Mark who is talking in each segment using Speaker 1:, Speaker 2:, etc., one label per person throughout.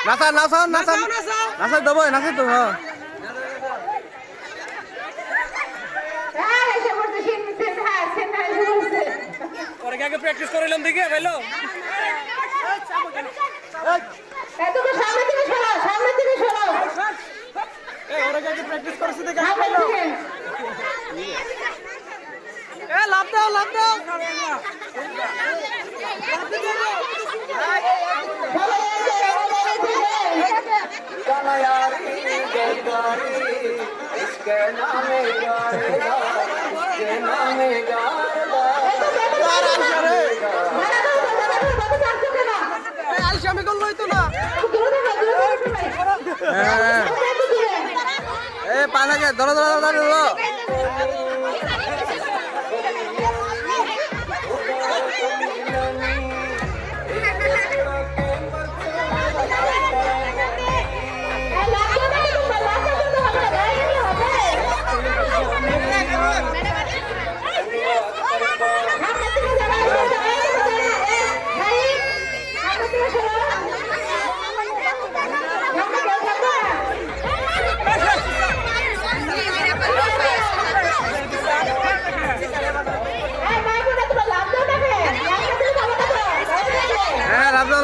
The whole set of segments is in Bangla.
Speaker 1: নাচা নাচা নাচা নাচা দেবো নাচা তো হ্যাঁ প্র্যাকটিস করাইলাম দেখে ভাইলো
Speaker 2: সামনে থেকে সরাও
Speaker 1: প্র্যাকটিস করছে দেখে লাভ দাও লাভ দাও আমি করলো তো না পানাকে ধরো ধরো ধরো ধরো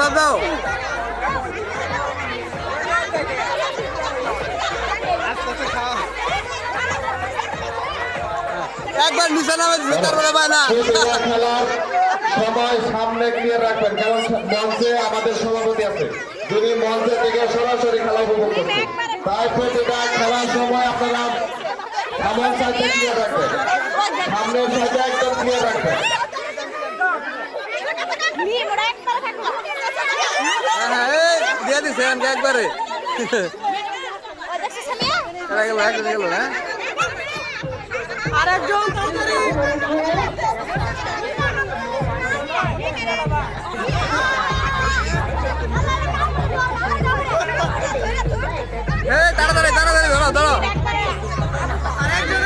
Speaker 1: লাভ দাও একবার নিচে নামে তারপরে পায় না
Speaker 3: সবাই সামনে ক্লিয়ার রাখবেন কারণ মঞ্চে আমাদের সভাপতি আছে যদি মঞ্চে থেকে সরাসরি খেলা উপভোগ করতে তাই প্রতিটা খেলার সময় আপনারা সামনের সাইডে ক্লিয়ার রাখবেন সামনের সাইডে একদম ক্লিয়ার রাখবেন
Speaker 1: দিয়ে দিছে একবারে গেল হ্যাঁ আরেকজন তাড়াতাড়ি তাড়াতাড়ি ধরো ধরো আরেকজন